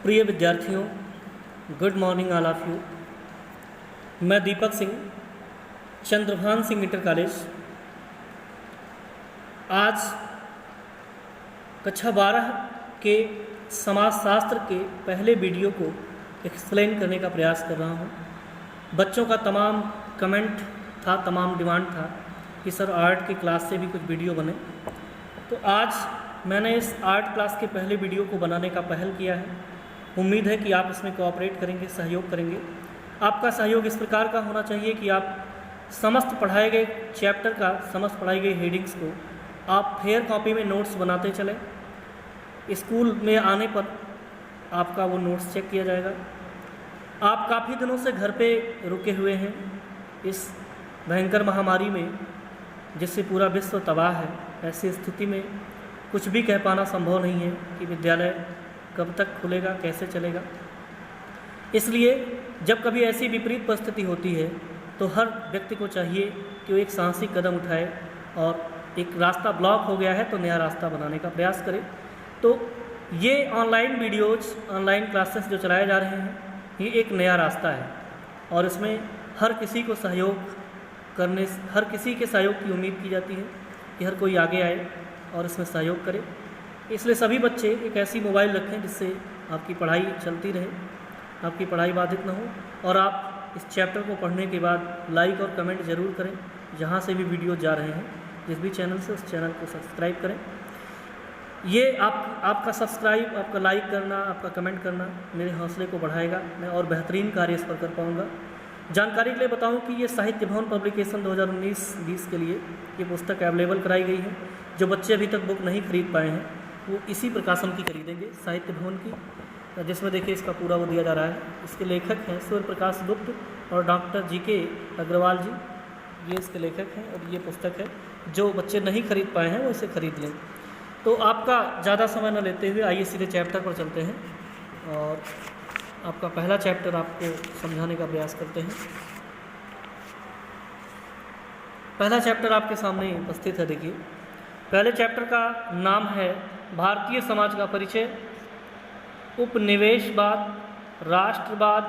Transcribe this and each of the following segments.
प्रिय विद्यार्थियों, good morning all of you. मैं दीपक सिंह, चंद्रभान सिंह इंटर कॉलेज। आज कक्षा 12 के समाजशास्त्र के पहले वीडियो को एक्सप्लेन करने का प्रयास कर रहा हूँ। बच्चों का तमाम कमेंट था, तमाम डिमांड था कि सर आर्ट की क्लास से भी कुछ वीडियो बने, तो आज मैंने इस आर्ट क्लास के पहले वीडियो को बनाने का पहल किया है। उम्मीद है कि आप इसमें कोऑपरेट करेंगे, सहयोग करेंगे। आपका सहयोग इस प्रकार का होना चाहिए कि आप समस्त पढ़ाए गए चैप्टर का, समस्त पढ़ाई गई हेडिंग्स को आप फेयर कॉपी में नोट्स बनाते चलें। स्कूल में आने पर आपका वो नोट्स चेक किया जाएगा। आप काफ़ी दिनों से घर पे रुके हुए हैं इस भयंकर महामारी में, जिससे पूरा विश्व तबाह है। ऐसी स्थिति में कुछ भी कह पाना संभव नहीं है कि विद्यालय कब तक खुलेगा, कैसे चलेगा। इसलिए जब कभी ऐसी विपरीत परिस्थिति होती है तो हर व्यक्ति को चाहिए कि वो एक साहसिक कदम उठाए और एक रास्ता ब्लॉक हो गया है तो नया रास्ता बनाने का प्रयास करे। तो ये ऑनलाइन वीडियोज़, ऑनलाइन क्लासेस जो चलाए जा रहे हैं, ये एक नया रास्ता है और इसमें हर किसी को सहयोग करने, हर किसी के सहयोग की उम्मीद की जाती है कि हर कोई आगे आए और इसमें सहयोग करे। इसलिए सभी बच्चे एक ऐसी मोबाइल रखें जिससे आपकी पढ़ाई चलती रहे, आपकी पढ़ाई बाधित न हो। और आप इस चैप्टर को पढ़ने के बाद लाइक और कमेंट ज़रूर करें। जहाँ से भी वीडियो जा रहे हैं, जिस भी चैनल से, उस चैनल को सब्सक्राइब करें। ये आपका सब्सक्राइब, आपका लाइक करना, आपका कमेंट करना मेरे हौसले को बढ़ाएगा। मैं और बेहतरीन कार्य इस पर कर पाऊँगा। जानकारी के लिए बताऊं कि ये साहित्य भवन पब्लिकेशन 2019-20 के लिए ये पुस्तक अवेलेबल कराई गई है। जो बच्चे अभी तक बुक नहीं खरीद पाए हैं वो इसी प्रकाशन की खरीदेंगे, साहित्य भवन की, जिसमें देखिए इसका पूरा वो दिया जा रहा है। इसके लेखक हैं सूर्य प्रकाश गुप्त और डॉक्टर जी.के. अग्रवाल जी, ये इसके लेखक हैं। और ये पुस्तक है, जो बच्चे नहीं खरीद पाए हैं वो इसे खरीद लें। तो आपका ज़्यादा समय न लेते हुए आइए सीधे चैप्टर पर चलते हैं और आपका पहला चैप्टर आपको समझाने का प्रयास करते हैं। पहला चैप्टर आपके सामने उपस्थित है। देखिए, पहले चैप्टर का नाम है भारतीय समाज का परिचय, उपनिवेशवाद, राष्ट्रवाद,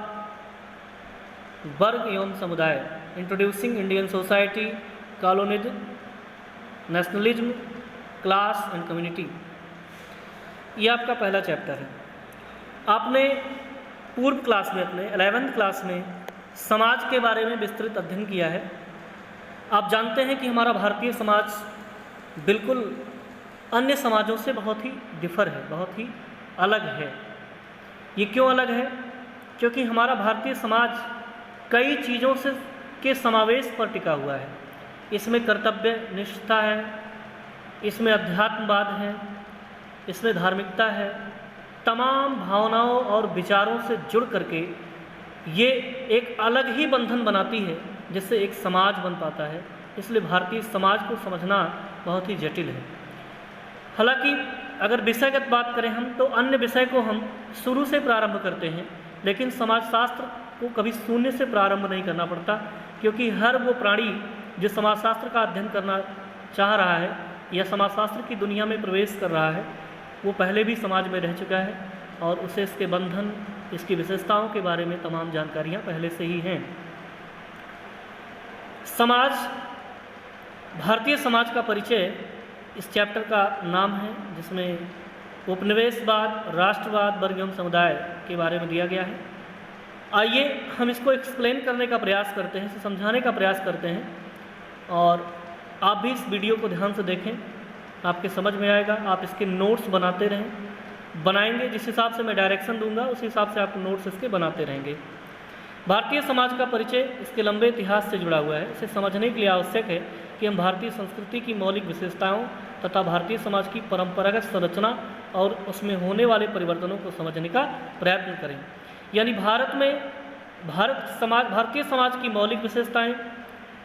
वर्ग एवं समुदाय, introducing Indian society, colonialism, nationalism, class and community. ये आपका पहला चैप्टर है। आपने पूर्व क्लास में, अपने 11th क्लास में समाज के बारे में विस्तृत अध्ययन किया है। आप जानते हैं कि हमारा भारतीय समाज बिल्कुल अन्य समाजों से बहुत ही डिफर है, बहुत ही अलग है। ये क्यों अलग है? क्योंकि हमारा भारतीय समाज कई चीज़ों से के समावेश पर टिका हुआ है। इसमें कर्तव्य निष्ठा है, इसमें अध्यात्मवाद है, इसमें धार्मिकता है। तमाम भावनाओं और विचारों से जुड़ करके ये एक अलग ही बंधन बनाती है, जिससे एक समाज बन पाता है। इसलिए भारतीय समाज को समझना बहुत ही जटिल है। हालांकि अगर विषयगत बात करें हम, तो अन्य विषय को हम शुरू से प्रारंभ करते हैं, लेकिन समाजशास्त्र को कभी शून्य से प्रारंभ नहीं करना पड़ता, क्योंकि हर वो प्राणी जो समाजशास्त्र का अध्ययन करना चाह रहा है या समाजशास्त्र की दुनिया में प्रवेश कर रहा है, वो पहले भी समाज में रह चुका है और उसे इसके बंधन, इसकी विशेषताओं के बारे में तमाम जानकारियाँ पहले से ही हैं। समाज, भारतीय समाज का परिचय इस चैप्टर का नाम है, जिसमें उपनिवेशवाद, राष्ट्रवाद, वर्ग एवं समुदाय के बारे में दिया गया है। आइए हम इसको एक्सप्लेन करने का प्रयास करते हैं, इसे समझाने का प्रयास करते हैं और आप भी इस वीडियो को ध्यान से देखें, आपके समझ में आएगा। आप इसके नोट्स बनाते रहें, बनाएंगे जिस हिसाब से मैं डायरेक्शन दूंगा उस हिसाब से आप नोट्स इसके बनाते रहेंगे। भारतीय समाज का परिचय इसके लंबे इतिहास से जुड़ा हुआ है। इसे समझने के लिए आवश्यक है कि हम भारतीय संस्कृति की मौलिक विशेषताओं तथा भारतीय समाज की परंपरागत संरचना और उसमें होने वाले परिवर्तनों को समझने का प्रयत्न करें। यानी भारतीय समाज की मौलिक विशेषताएं,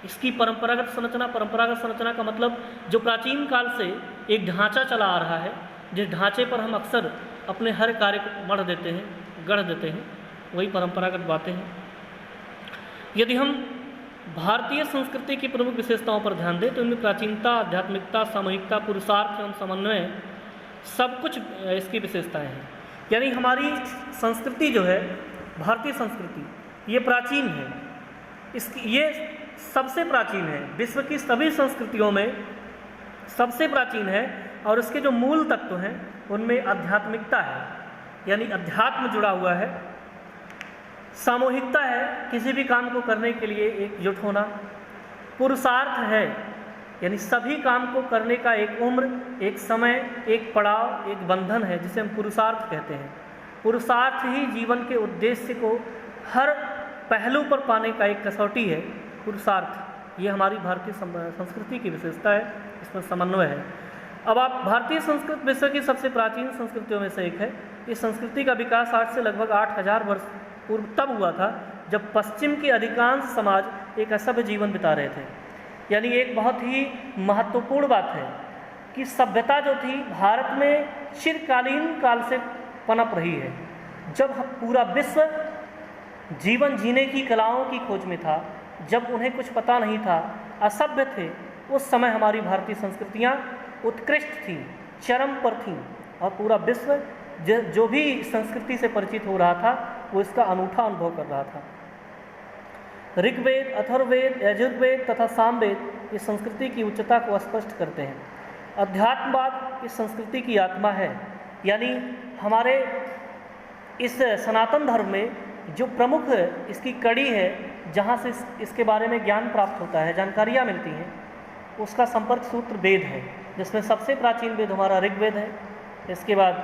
इसकी परंपरागत संरचना। परंपरागत संरचना का मतलब जो प्राचीन काल से एक ढांचा चला आ रहा है, जिस ढांचे पर हम अक्सर अपने हर कार्य को गढ़ देते हैं, वही परंपरागत बातें हैं। यदि हम भारतीय संस्कृति की प्रमुख विशेषताओं पर ध्यान दें तो इनमें प्राचीनता, आध्यात्मिकता, सामूहिकता, पुरुषार्थ एवं समन्वय सब कुछ इसकी विशेषताएं हैं। यानी हमारी संस्कृति जो है, भारतीय संस्कृति, ये प्राचीन है। ये सबसे प्राचीन है, विश्व की सभी संस्कृतियों में सबसे प्राचीन है। और इसके जो मूल तत्व हैं उनमें आध्यात्मिकता है, यानी अध्यात्म जुड़ा हुआ है, सामूहिकता है, किसी भी काम को करने के लिए एकजुट होना, पुरुषार्थ है, यानी सभी काम को करने का एक उम्र, एक समय, एक पड़ाव, एक बंधन है जिसे हम पुरुषार्थ कहते हैं। पुरुषार्थ ही जीवन के उद्देश्य को हर पहलू पर पाने का एक कसौटी है, पुरुषार्थ। ये हमारी भारतीय संस्कृति की विशेषता है, इसमें समन्वय है। अब आप भारतीय संस्कृति विश्व की सबसे प्राचीन संस्कृतियों में से एक है। इस संस्कृति का विकास आज से लगभग 8000 वर्ष पूर्व तब हुआ था जब पश्चिम के अधिकांश समाज एक असभ्य जीवन बिता रहे थे। यानी एक बहुत ही महत्वपूर्ण बात है कि सभ्यता जो थी भारत में चिरकालीन काल से पनप रही है। जब पूरा विश्व जीवन जीने की कलाओं की खोज में था, जब उन्हें कुछ पता नहीं था, असभ्य थे, उस समय हमारी भारतीय संस्कृतियाँ उत्कृष्ट थीं, चरम पर थीं, और पूरा विश्व जो भी संस्कृति से परिचित हो रहा था वो इसका अनूठा अनुभव कर रहा था। ऋग्वेद, अथर्ववेद, यजुर्वेद तथा सामवेद इस संस्कृति की उच्चता को स्पष्ट करते हैं। अध्यात्मवाद इस संस्कृति की आत्मा है, यानी हमारे इस सनातन धर्म में जो प्रमुख इसकी कड़ी है, जहाँ से इसके बारे में ज्ञान प्राप्त होता है, जानकारियाँ मिलती हैं, उसका संपर्क सूत्र वेद है, जिसमें सबसे प्राचीन वेद हमारा ऋग्वेद है। इसके बाद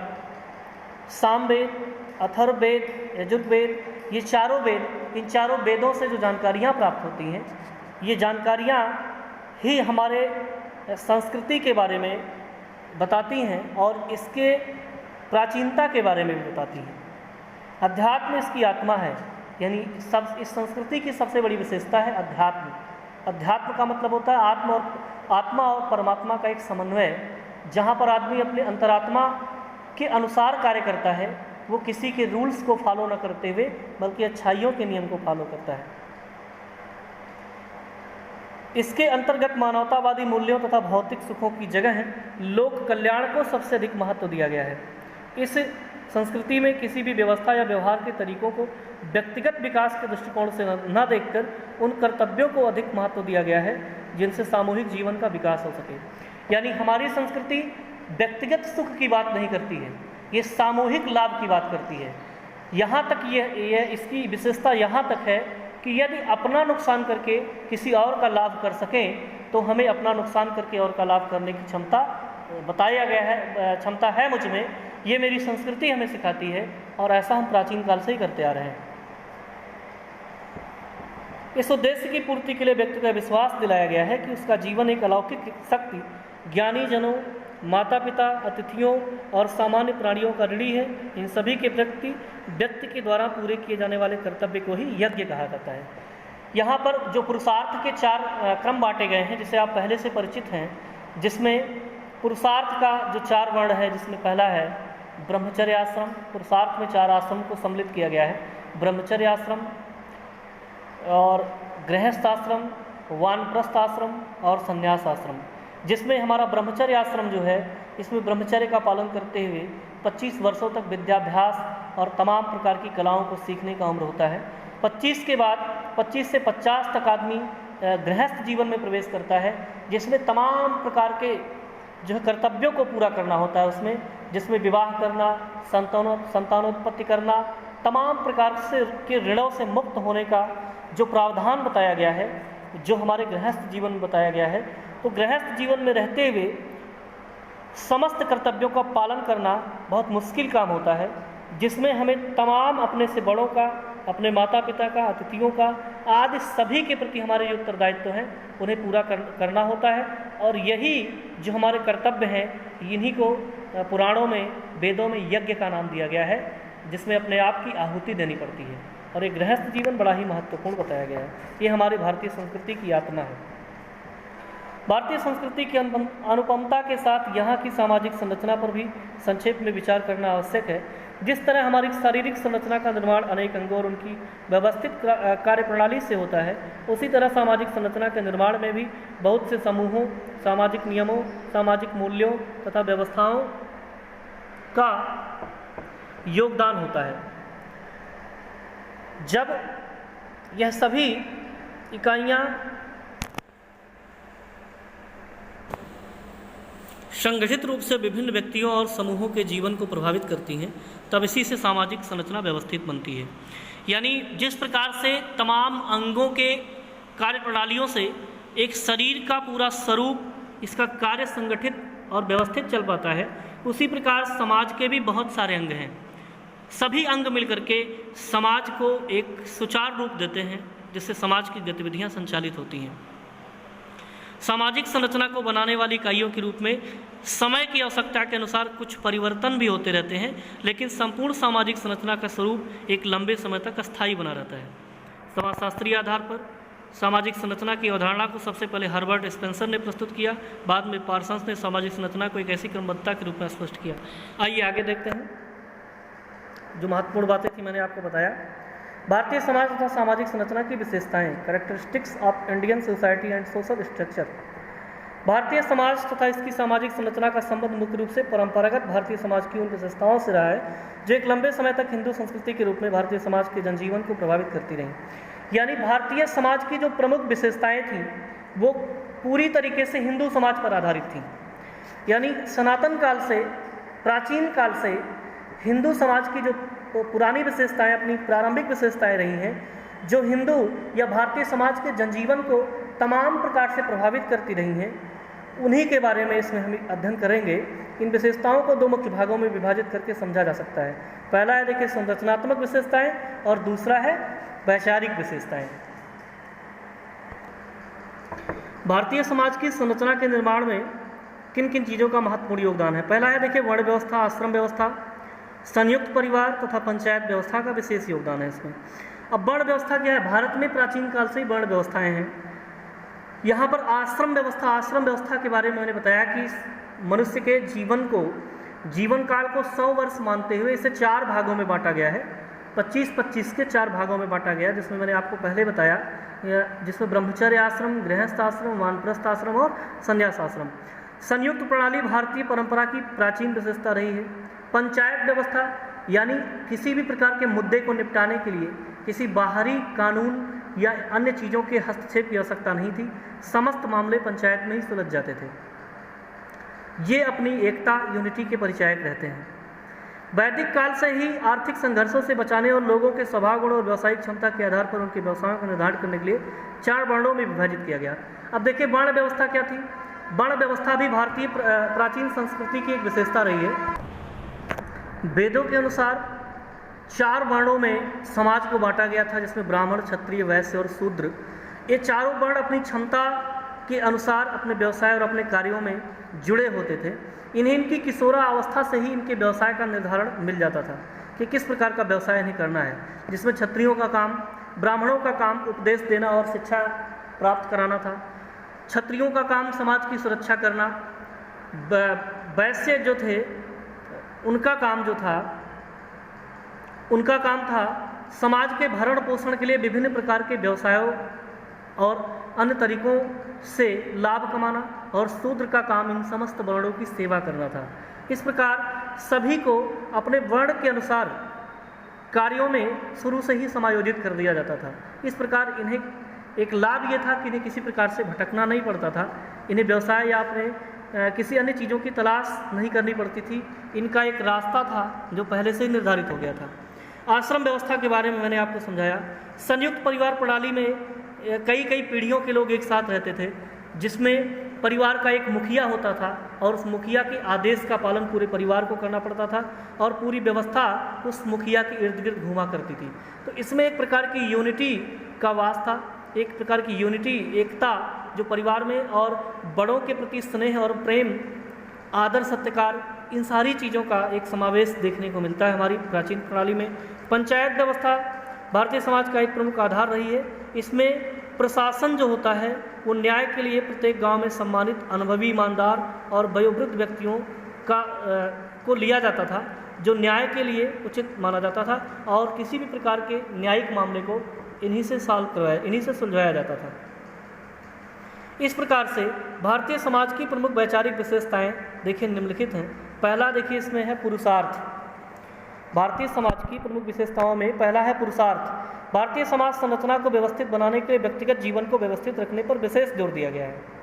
सामवेद, अथर्ववेद, यजुर्वेद, ये चारों वेद, इन चारों वेदों से जो जानकारियाँ प्राप्त होती हैं, ये जानकारियाँ ही हमारे संस्कृति के बारे में बताती हैं और इसके प्राचीनता के बारे में भी बताती हैं। अध्यात्म इसकी आत्मा है, यानी इस संस्कृति की सबसे बड़ी विशेषता है अध्यात्म। अध्यात्म का मतलब होता है आत्मा और परमात्मा का एक समन्वय, जहाँ पर आदमी अपने अंतरात्मा के अनुसार कार्य करता है, वो किसी के रूल्स को फॉलो न करते हुए बल्कि अच्छाइयों के नियम को फॉलो करता है। इसके अंतर्गत मानवतावादी मूल्यों तथा भौतिक सुखों की जगह है लोक कल्याण को सबसे अधिक महत्व दिया गया है। इस संस्कृति में किसी भी व्यवस्था या व्यवहार के तरीकों को व्यक्तिगत विकास के दृष्टिकोण से न देखकर उन कर्तव्यों को अधिक महत्व दिया गया है जिनसे सामूहिक जीवन का विकास हो सके। यानी हमारी संस्कृति व्यक्तिगत सुख की बात नहीं करती है, ये सामूहिक लाभ की बात करती है। यहाँ तक ये इसकी विशेषता यहाँ तक है कि यदि अपना नुकसान करके किसी और का लाभ कर सकें तो हमें अपना नुकसान करके और का लाभ करने की क्षमता बताया गया है, क्षमता है मुझ में, ये मेरी संस्कृति हमें सिखाती है और ऐसा हम प्राचीन काल से ही करते आ रहे हैं। इस उद्देश्य की पूर्ति के लिए व्यक्ति का विश्वास दिलाया गया है कि उसका जीवन एक अलौकिक शक्ति, ज्ञानी जनों, माता पिता, अतिथियों और सामान्य प्राणियों का ऋणी है। इन सभी के प्रति व्यक्ति के द्वारा पूरे किए जाने वाले कर्तव्य को ही यज्ञ कहा जाता है। यहाँ पर जो पुरुषार्थ के 4 क्रम बांटे गए हैं, जिसे आप पहले से परिचित हैं, जिसमें पुरुषार्थ का जो 4 वर्ण है, जिसमें पहला है ब्रह्मचर्य आश्रम। पुरुषार्थ में 4 आश्रम को सम्मिलित किया गया है, ब्रह्मचर्य आश्रम और गृहस्थ आश्रम, वानप्रस्थ आश्रम और संन्यास आश्रम। जिसमें हमारा ब्रह्मचर्य आश्रम जो है, इसमें ब्रह्मचर्य का पालन करते हुए 25 वर्षों तक विद्याभ्यास और तमाम प्रकार की कलाओं को सीखने का उम्र होता है। 25 के बाद 25 से 50 तक आदमी गृहस्थ जीवन में प्रवेश करता है, जिसमें तमाम प्रकार के जो कर्तव्यों को पूरा करना होता है उसमें, जिसमें विवाह करना, संतानोत्पत्ति करना, तमाम प्रकार से के ऋणों से मुक्त होने का जो प्रावधान बताया गया है, जो हमारे गृहस्थ जीवन में बताया गया है। तो गृहस्थ जीवन में रहते हुए समस्त कर्तव्यों का पालन करना बहुत मुश्किल काम होता है, जिसमें हमें तमाम अपने से बड़ों का, अपने माता पिता का, अतिथियों का आदि सभी के प्रति हमारे जो उत्तरदायित्व हैं उन्हें पूरा करना होता है। और यही जो हमारे कर्तव्य हैं, इन्हीं को पुराणों में, वेदों में यज्ञ का नाम दिया गया है, जिसमें अपने आप की आहुति देनी पड़ती है। और एक गृहस्थ जीवन बड़ा ही महत्वपूर्ण बताया गया है। ये हमारी भारतीय संस्कृति की आत्मा है। भारतीय संस्कृति की अनुपमता के साथ यहाँ की सामाजिक संरचना पर भी संक्षेप में विचार करना आवश्यक है। जिस तरह हमारी शारीरिक संरचना का निर्माण अनेक अंगों और उनकी व्यवस्थित कार्यप्रणाली से होता है, उसी तरह सामाजिक संरचना के निर्माण में भी बहुत से समूहों, सामाजिक नियमों, सामाजिक मूल्यों तथा व्यवस्थाओं का योगदान होता है। जब यह सभी इकाइयाँ संगठित रूप से विभिन्न व्यक्तियों और समूहों के जीवन को प्रभावित करती हैं, तब इसी से सामाजिक संरचना व्यवस्थित बनती है। यानी जिस प्रकार से तमाम अंगों के कार्यप्रणालियों से एक शरीर का पूरा स्वरूप, इसका कार्य संगठित और व्यवस्थित चल पाता है, उसी प्रकार समाज के भी बहुत सारे अंग हैं। सभी अंग मिलकर के समाज को एक सुचारू रूप देते हैं, जिससे समाज की गतिविधियां संचालित होती हैं। सामाजिक संरचना को बनाने वाली इकाइयों के रूप में समय की आवश्यकता के अनुसार कुछ परिवर्तन भी होते रहते हैं, लेकिन संपूर्ण सामाजिक संरचना का स्वरूप एक लंबे समय तक अस्थायी बना रहता है। समाजशास्त्रीय आधार पर सामाजिक संरचना की अवधारणा को सबसे पहले हर्बर्ट स्पेंसर ने प्रस्तुत किया, बाद में पार्सन्स ने सामाजिक संरचना को एक ऐसी क्रमबद्धता के रूप में स्पष्ट किया। आइए आगे देखते हैं। जो महत्वपूर्ण बातें थी मैंने आपको बताया। भारतीय समाज तथा सामाजिक संरचना की विशेषताएं, characteristics of Indian society and social structure. Bharatiya Samaj तथा इसकी सामाजिक संरचना का संबंध मुख्य रूप से परंपरागत भारतीय समाज की उन विशेषताओं से रहा है जो एक लंबे समय तक हिंदू संस्कृति के रूप में भारतीय समाज के जनजीवन को प्रभावित करती रहीं। यानी भारतीय समाज की जो प्रमुख विशेषताएं थीं वो पूरी तरीके से हिंदू समाज पर आधारित थीं। यानी सनातन काल से, प्राचीन काल से हिंदू समाज की जो पुरानी विशेषताएं, अपनी प्रारंभिक विशेषताएं रही हैं, जो हिंदू या भारतीय समाज के जनजीवन को तमाम प्रकार से प्रभावित करती रही हैं, उन्हीं के बारे में इसमें हम अध्ययन करेंगे। इन विशेषताओं को दो मुख्य भागों में विभाजित करके समझा जा सकता है। पहला है देखिए संरचनात्मक विशेषताएं और दूसरा है वैचारिक विशेषताएं। भारतीय समाज की संरचना के निर्माण में किन किन चीज़ों का महत्वपूर्ण योगदान है। पहला है देखिए वर्ण व्यवस्था, आश्रम व्यवस्था, संयुक्त परिवार तथा पंचायत व्यवस्था का विशेष योगदान है इसमें। अब वर्ण व्यवस्था क्या है? भारत में प्राचीन काल से ही वर्ण व्यवस्थाएं हैं। यहाँ पर आश्रम व्यवस्था के बारे में मैंने बताया कि मनुष्य के जीवन काल को 100 वर्ष मानते हुए इसे 4 भागों में बांटा गया है। 25-25 के 4 भागों में बांटा गया, जिसमें मैंने आपको पहले बताया, जिसमें ब्रह्मचर्य आश्रम, गृहस्थ आश्रम, वानप्रस्थ आश्रम और संन्यास आश्रम। संयुक्त प्रणाली भारतीय परंपरा की प्राचीन विशेषता रही है। पंचायत व्यवस्था यानी किसी भी प्रकार के मुद्दे को निपटाने के लिए किसी बाहरी कानून या अन्य चीज़ों के हस्तक्षेप की आवश्यकता नहीं थी, समस्त मामले पंचायत में ही सुलझ जाते थे। ये अपनी एकता, यूनिटी के परिचायक रहते हैं। वैदिक काल से ही आर्थिक संघर्षों से बचाने और लोगों के स्वभाव गुण और व्यावसायिक क्षमता के आधार पर उनके व्यवसायों का निर्धारण करने के लिए 4 वर्णों में विभाजित किया गया। अब देखिए वर्ण व्यवस्था क्या थी। वर्ण व्यवस्था भी भारतीय प्राचीन संस्कृति की एक विशेषता रही है। वेदों के अनुसार 4 वर्णों में समाज को बांटा गया था, जिसमें ब्राह्मण, क्षत्रिय, वैश्य और शूद्र। ये चारों वर्ण अपनी क्षमता के अनुसार अपने व्यवसाय और अपने कार्यों में जुड़े होते थे। इन्हें इनकी किशोरा अवस्था से ही इनके व्यवसाय का निर्धारण मिल जाता था कि किस प्रकार का व्यवसाय इन्हें करना है, जिसमें क्षत्रियों का काम, ब्राह्मणों का काम उपदेश देना और शिक्षा प्राप्त कराना था। क्षत्रियों का काम समाज की सुरक्षा करना। वैश्य जो थे उनका काम था समाज के भरण पोषण के लिए विभिन्न प्रकार के व्यवसायों और अन्य तरीकों से लाभ कमाना, और शूद्र का काम इन समस्त वर्णों की सेवा करना था। इस प्रकार सभी को अपने वर्ण के अनुसार कार्यों में शुरू से ही समायोजित कर दिया जाता था। इस प्रकार इन्हें एक लाभ ये था कि इन्हें किसी प्रकार से भटकना नहीं पड़ता था, इन्हें व्यवसाय या अपने किसी अन्य चीज़ों की तलाश नहीं करनी पड़ती थी। इनका एक रास्ता था जो पहले से ही निर्धारित हो गया था। आश्रम व्यवस्था के बारे में मैंने आपको समझाया। संयुक्त परिवार प्रणाली में कई पीढ़ियों के लोग एक साथ रहते थे, जिसमें परिवार का एक मुखिया होता था और उस मुखिया के आदेश का पालन पूरे परिवार को करना पड़ता था और पूरी व्यवस्था उस मुखिया के इर्द गिर्द घूमा करती थी। तो इसमें एक प्रकार की यूनिटी का वास था, एक प्रकार की यूनिटी, एकता जो परिवार में, और बड़ों के प्रति स्नेह और प्रेम, आदर, सत्कार, इन सारी चीज़ों का एक समावेश देखने को मिलता है हमारी प्राचीन प्रणाली में। पंचायत व्यवस्था भारतीय समाज का एक प्रमुख आधार रही है। इसमें प्रशासन जो होता है वो न्याय के लिए प्रत्येक गांव में सम्मानित, अनुभवी, ईमानदार और वयोवृद्ध व्यक्तियों को लिया जाता था, जो न्याय के लिए उचित माना जाता था, और किसी भी प्रकार के न्यायिक मामले को इन्हीं से सुलझाया जाता था। इस प्रकार से भारतीय समाज की प्रमुख वैचारिक विशेषताएं देखिए निम्नलिखित हैं। पहला देखिए इसमें है पुरुषार्थ। भारतीय समाज की प्रमुख विशेषताओं में पहला है पुरुषार्थ। भारतीय समाज संरचना को व्यवस्थित बनाने के लिए व्यक्तिगत जीवन को व्यवस्थित रखने पर विशेष जोर दिया गया है।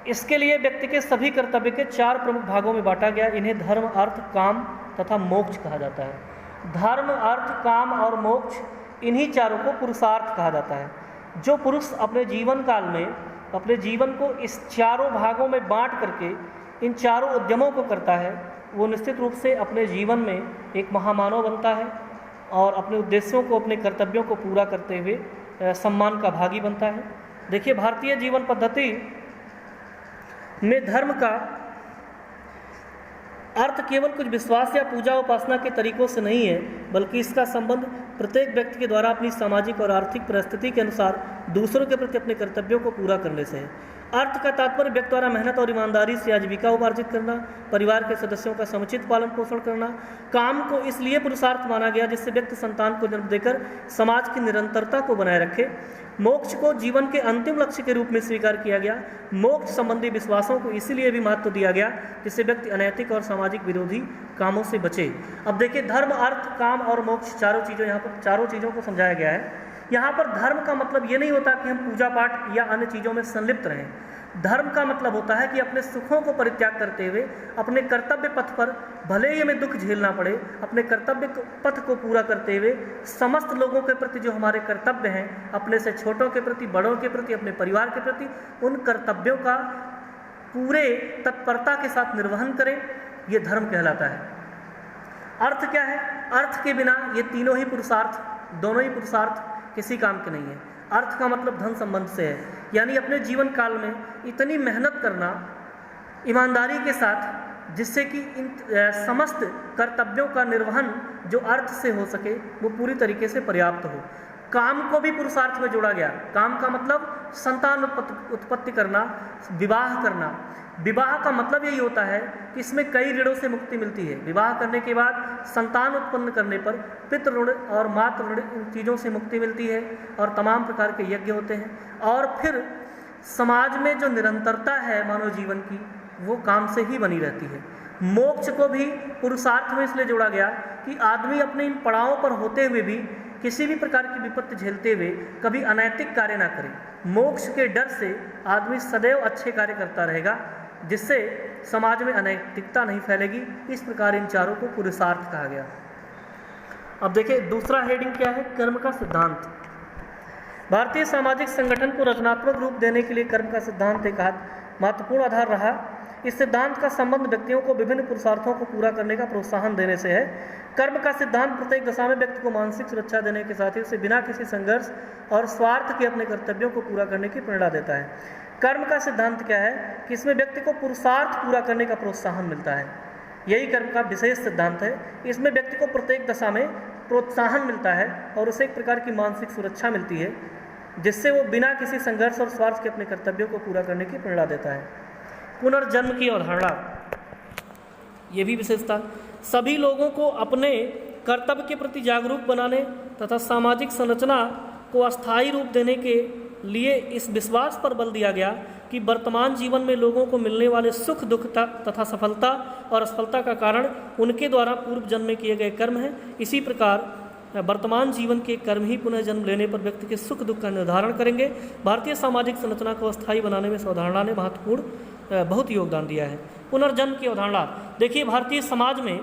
इसके लिए व्यक्ति के सभी कर्तव्य के 4 प्रमुख भागों में बांटा गया। इन्हें धर्म, अर्थ, काम तथा मोक्ष कहा जाता है। धर्म, अर्थ, काम और मोक्ष, इन्हीं चारों को पुरुषार्थ कहा जाता है। जो पुरुष अपने जीवन काल में अपने जीवन को इस चारों भागों में बांट करके इन चारों उद्यमों को करता है, वो निश्चित रूप से अपने जीवन में एक महामानव बनता है और अपने उद्देश्यों को, अपने कर्तव्यों को पूरा करते हुए सम्मान का भागी बनता है। देखिए, भारतीय जीवन पद्धति में धर्म का अर्थ केवल कुछ विश्वास या पूजा उपासना के तरीकों से नहीं है, बल्कि इसका संबंध प्रत्येक व्यक्ति के द्वारा अपनी सामाजिक और आर्थिक परिस्थिति के अनुसार दूसरों के प्रति अपने कर्तव्यों को पूरा करने से है। अर्थ का तात्पर्य व्यक्ति द्वारा मेहनत और ईमानदारी से आजीविका उपार्जित करना, परिवार के सदस्यों का समुचित पालन पोषण करना। काम को इसलिए पुरुषार्थ माना गया जिससे व्यक्ति संतान को जन्म देकर समाज की निरंतरता को बनाए रखे। मोक्ष को जीवन के अंतिम लक्ष्य के रूप में स्वीकार किया गया। मोक्ष संबंधी विश्वासों को इसीलिए भी महत्व दिया गया जिससे व्यक्ति अनैतिक और सामाजिक विरोधी कामों से बचे। अब देखिए, धर्म, अर्थ, काम और मोक्ष यहाँ पर चारों चीज़ों को समझाया गया है। यहाँ पर धर्म का मतलब ये नहीं होता कि हम पूजा पाठ या अन्य चीज़ों में संलिप्त रहें। धर्म का मतलब होता है कि अपने सुखों को परित्याग करते हुए अपने कर्तव्य पथ पर, भले ही हमें दुख झेलना पड़े, अपने कर्तव्य पथ को पूरा करते हुए समस्त लोगों के प्रति जो हमारे कर्तव्य हैं, अपने से छोटों के प्रति, बड़ों के प्रति, अपने परिवार के प्रति, उन कर्तव्यों का पूरे तत्परता के साथ निर्वहन करें, ये धर्म कहलाता है। अर्थ क्या है? अर्थ के बिना ये तीनों ही पुरुषार्थ, दोनों ही पुरुषार्थ किसी काम के नहीं है। अर्थ का मतलब धन संबंध से है, यानी अपने जीवन काल में इतनी मेहनत करना ईमानदारी के साथ जिससे कि इन समस्त कर्तव्यों का निर्वहन जो अर्थ से हो सके वो पूरी तरीके से पर्याप्त हो। काम को भी पुरुषार्थ में जोड़ा गया। काम का मतलब संतान उत्पत्ति करना, विवाह करना। विवाह का मतलब यही होता है कि इसमें कई ऋणों से मुक्ति मिलती है। विवाह करने के बाद संतान उत्पन्न करने पर पितृ ऋण और मातृ ऋण, इन चीज़ों से मुक्ति मिलती है और तमाम प्रकार के यज्ञ होते हैं। और फिर समाज में जो निरंतरता है मानव जीवन की, वो काम से ही बनी रहती है। मोक्ष को भी पुरुषार्थ में इसलिए जोड़ा गया कि आदमी अपने इन पड़ावों पर होते हुए भी किसी भी प्रकार की विपत्ति झेलते हुए कभी अनैतिक कार्य ना करे। मोक्ष के डर से आदमी सदैव अच्छे कार्य करता रहेगा जिससे समाज में अनैतिकता नहीं फैलेगी। इस प्रकार इन चारों को पुरुषार्थ कहा गया। अब देखिए, दूसरा हेडिंग क्या है? कर्म का सिद्धांत। भारतीय सामाजिक संगठन को रचनात्मक रूप देने के लिए कर्म का सिद्धांत एक महत्वपूर्ण आधार रहा। इस सिद्धांत का संबंध व्यक्तियों को विभिन्न पुरुषार्थों को पूरा करने का प्रोत्साहन देने से है। कर्म का सिद्धांत प्रत्येक दशा में व्यक्ति को मानसिक सुरक्षा देने के साथ ही उसे बिना किसी संघर्ष और स्वार्थ के अपने कर्तव्यों को पूरा करने की प्रेरणा देता है। कर्म का सिद्धांत क्या है कि इसमें व्यक्ति को पुरुषार्थ पूरा करने का प्रोत्साहन मिलता है। यही कर्म का विशेष सिद्धांत है। इसमें व्यक्ति को प्रत्येक दशा में प्रोत्साहन मिलता है और उसे एक प्रकार की मानसिक सुरक्षा मिलती है जिससे वो बिना किसी संघर्ष और स्वार्थ के अपने कर्तव्यों को पूरा करने की प्रेरणा देता है। पुनर्जन्म की अवधारणा, ये भी विशेषता। सभी लोगों को अपने कर्तव्य के प्रति जागरूक बनाने तथा सामाजिक संरचना को अस्थायी रूप देने के लिए इस विश्वास पर बल दिया गया कि वर्तमान जीवन में लोगों को मिलने वाले सुख दुख तथा सफलता और असफलता का कारण उनके द्वारा पूर्व जन्म में किए गए कर्म हैं। इसी प्रकार वर्तमान जीवन के कर्म ही पुनः जन्म लेने पर व्यक्ति के सुख दुख का निर्धारण करेंगे। भारतीय सामाजिक संरचना को अस्थायी बनाने में इस अवधारणा ने महत्वपूर्ण बहुत योगदान दिया है। पुनर्जन्म की अवधारणा, देखिए, भारतीय समाज में,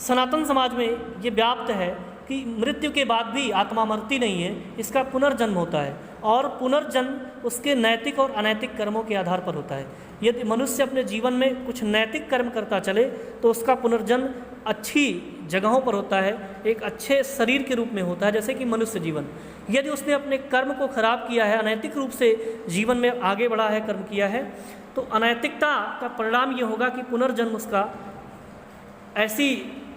सनातन समाज में ये व्याप्त है कि मृत्यु के बाद भी आत्मा मरती नहीं है, इसका पुनर्जन्म होता है और पुनर्जन्म उसके नैतिक और अनैतिक कर्मों के आधार पर होता है। यदि मनुष्य अपने जीवन में कुछ नैतिक कर्म करता चले तो उसका पुनर्जन्म अच्छी जगहों पर होता है, एक अच्छे शरीर के रूप में होता है, जैसे कि मनुष्य जीवन। यदि उसने अपने कर्म को खराब किया है, अनैतिक रूप से जीवन में आगे बढ़ा है, कर्म किया है, तो अनैतिकता का परिणाम ये होगा कि पुनर्जन्म उसका ऐसी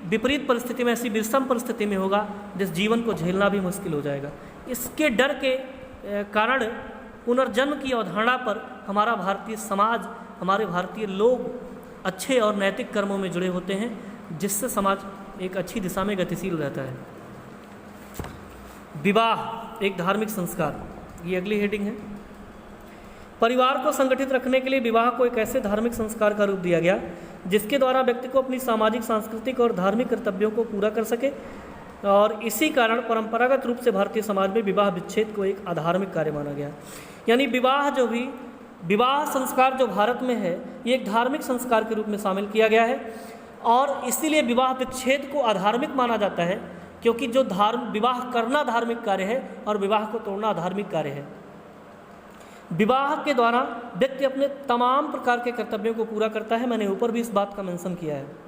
विपरीत परिस्थिति में, ऐसी विषम परिस्थिति में होगा जिस जीवन को झेलना भी मुश्किल हो जाएगा। इसके डर के कारण पुनर्जन्म की अवधारणा पर हमारा भारतीय समाज, हमारे भारतीय लोग अच्छे और नैतिक कर्मों में जुड़े होते हैं जिससे समाज एक अच्छी दिशा में गतिशील रहता है। विवाह एक धार्मिक संस्कार, ये अगली हेडिंग है। परिवार को संगठित रखने के लिए विवाह को एक ऐसे धार्मिक संस्कार का रूप दिया गया जिसके द्वारा व्यक्ति को अपनी सामाजिक, सांस्कृतिक और धार्मिक कर्तव्यों को पूरा कर सके। और इसी कारण परंपरागत रूप से भारतीय समाज में विवाह विच्छेद को एक अधार्मिक कार्य माना गया। यानी विवाह संस्कार जो भारत में है, ये एक धार्मिक संस्कार के रूप में शामिल किया गया है और इसीलिए विवाह विच्छेद को अधार्मिक माना जाता है, क्योंकि जो विवाह करना धार्मिक कार्य है और विवाह को तोड़ना अधार्मिक कार्य है। विवाह के द्वारा व्यक्ति अपने तमाम प्रकार के कर्तव्यों को पूरा करता है। मैंने ऊपर भी इस बात का मेंशन किया है।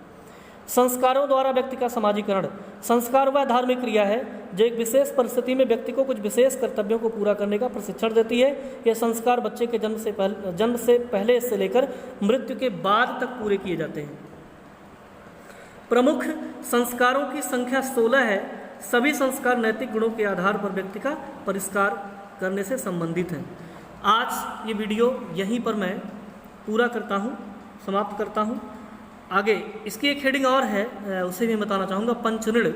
संस्कारों द्वारा व्यक्ति का समाजीकरण। संस्कार वह धार्मिक क्रिया है जो एक विशेष परिस्थिति में व्यक्ति को कुछ विशेष कर्तव्यों को पूरा करने का प्रशिक्षण देती है। यह संस्कार बच्चे के जन्म से पहले से लेकर मृत्यु के बाद तक पूरे किए जाते हैं। प्रमुख संस्कारों की संख्या 16 है। सभी संस्कार नैतिक गुणों के आधार पर व्यक्ति का परिष्कार करने से संबंधित हैं। आज ये वीडियो यहीं पर मैं पूरा करता हूँ, समाप्त करता हूँ। आगे इसकी एक हेडिंग और है, उसे भी बताना चाहूँगा। पंचऋण।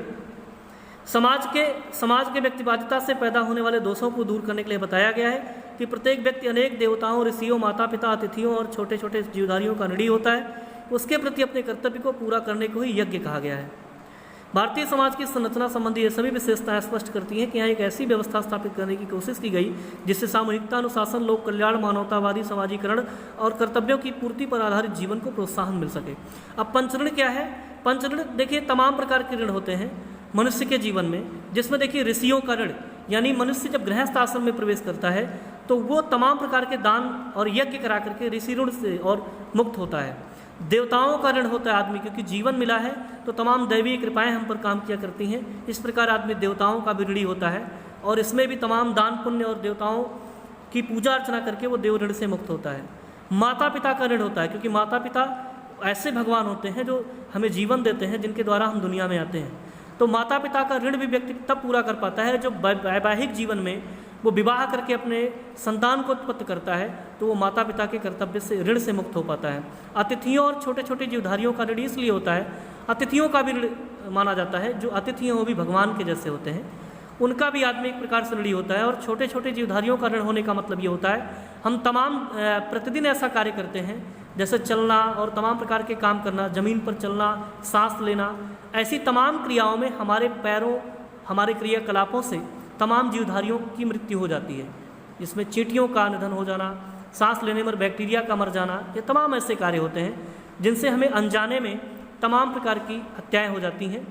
समाज के व्यक्तिवादिता से पैदा होने वाले दोषों को दूर करने के लिए बताया गया है कि प्रत्येक व्यक्ति अनेक देवताओं, ऋषियों, माता पिता, अतिथियों और छोटे छोटे जीवधारियों का ऋणी होता है। उसके प्रति अपने कर्तव्य को पूरा करने को ही यज्ञ कहा गया है। भारतीय समाज की संरचना संबंधी ये सभी विशेषताएं स्पष्ट करती हैं कि यहाँ एक ऐसी व्यवस्था स्थापित करने की कोशिश की गई जिससे सामूहिकता, अनुशासन, लोक कल्याण, मानवतावादी समाजीकरण और कर्तव्यों की पूर्ति पर आधारित जीवन को प्रोत्साहन मिल सके। अब पंचऋण क्या है? पंचऋण देखिए, तमाम प्रकार के ऋण होते हैं मनुष्य के जीवन में, जिसमें देखिए ऋषियों का ऋण, यानी मनुष्य जब गृहस्थ आश्रम में प्रवेश करता है तो वो तमाम प्रकार के दान और यज्ञ करा करके ऋषि ऋण से और मुक्त होता है। देवताओं का ऋण होता है आदमी, क्योंकि जीवन मिला है तो तमाम दैवीय कृपाएं हम पर काम किया करती हैं। इस प्रकार आदमी देवताओं का भी ऋणी होता है और इसमें भी तमाम दान पुण्य और देवताओं की पूजा अर्चना करके वो देव ऋण से मुक्त होता है। माता पिता का ऋण होता है, क्योंकि माता पिता ऐसे भगवान होते हैं जो हमें जीवन देते हैं, जिनके द्वारा हम दुनिया में आते हैं। तो माता पिता का ऋण भी व्यक्ति तब पूरा कर पाता है जब वैवाहिक जीवन में वो विवाह करके अपने संतान को उत्पत्ति करता है, तो वो माता पिता के कर्तव्य से, ऋण से मुक्त हो पाता है। अतिथियों और छोटे छोटे जीवधारियों का ऋण इसलिए होता है, अतिथियों का भी ऋण माना जाता है। जो अतिथि हैं वो भी भगवान के जैसे होते हैं, उनका भी आदमी एक प्रकार से ऋणी होता है। और छोटे छोटे जीवधारियों का ऋण होने का मतलब ये होता है, हम तमाम प्रतिदिन ऐसा कार्य करते हैं जैसे चलना और तमाम प्रकार के काम करना, ज़मीन पर चलना, सांस लेना, ऐसी तमाम क्रियाओं में हमारे पैरों, हमारे क्रियाकलापों से तमाम जीवधारियों की मृत्यु हो जाती है। इसमें चींटियों का निधन हो जाना, सांस लेने में बैक्टीरिया का मर जाना, ये तमाम ऐसे कार्य होते हैं जिनसे हमें अनजाने में तमाम प्रकार की हत्याएं हो जाती हैं।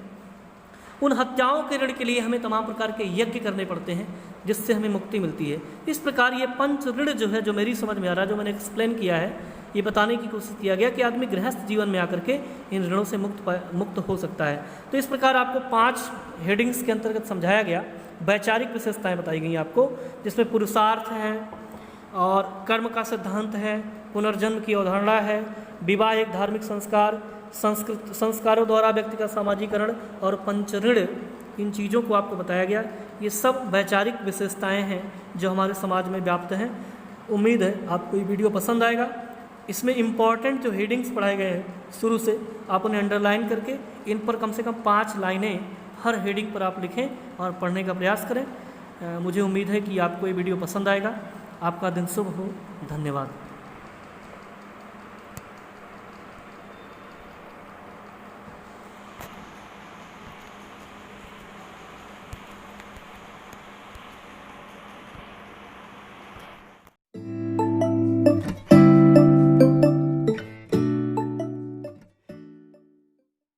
उन हत्याओं के ऋण के लिए हमें तमाम प्रकार के यज्ञ करने पड़ते हैं, जिससे हमें मुक्ति मिलती है। इस प्रकार ये पंच ऋण जो है, जो मेरी समझ में आ रहा है, जो मैंने एक्सप्लेन किया है, ये बताने की कोशिश किया गया कि आदमी गृहस्थ जीवन में आकर के इन ऋणों से मुक्त हो सकता है। तो इस प्रकार आपको 5 हेडिंग्स के अंतर्गत समझाया गया। वैचारिक विशेषताएं बताई गई आपको, जिसमें पुरुषार्थ है और कर्म का सिद्धांत है, पुनर्जन्म की अवधारणा है, विवाह एक धार्मिक संस्कार, संस्कारों द्वारा व्यक्ति का सामाजिकरण और पंचऋण, इन चीज़ों को आपको बताया गया। ये सब वैचारिक विशेषताएं हैं जो हमारे समाज में व्याप्त हैं। उम्मीद है आपको ये वीडियो पसंद आएगा। इसमें इम्पॉर्टेंट जो हेडिंग्स पढ़ाए गए हैं शुरू से, आप उन्हें अंडरलाइन करके इन पर कम से कम 5 लाइनें हर हेडिंग पर आप लिखें और पढ़ने का प्रयास करें। मुझे उम्मीद है कि आपको ये वीडियो पसंद आएगा। आपका दिन शुभ हो। धन्यवाद।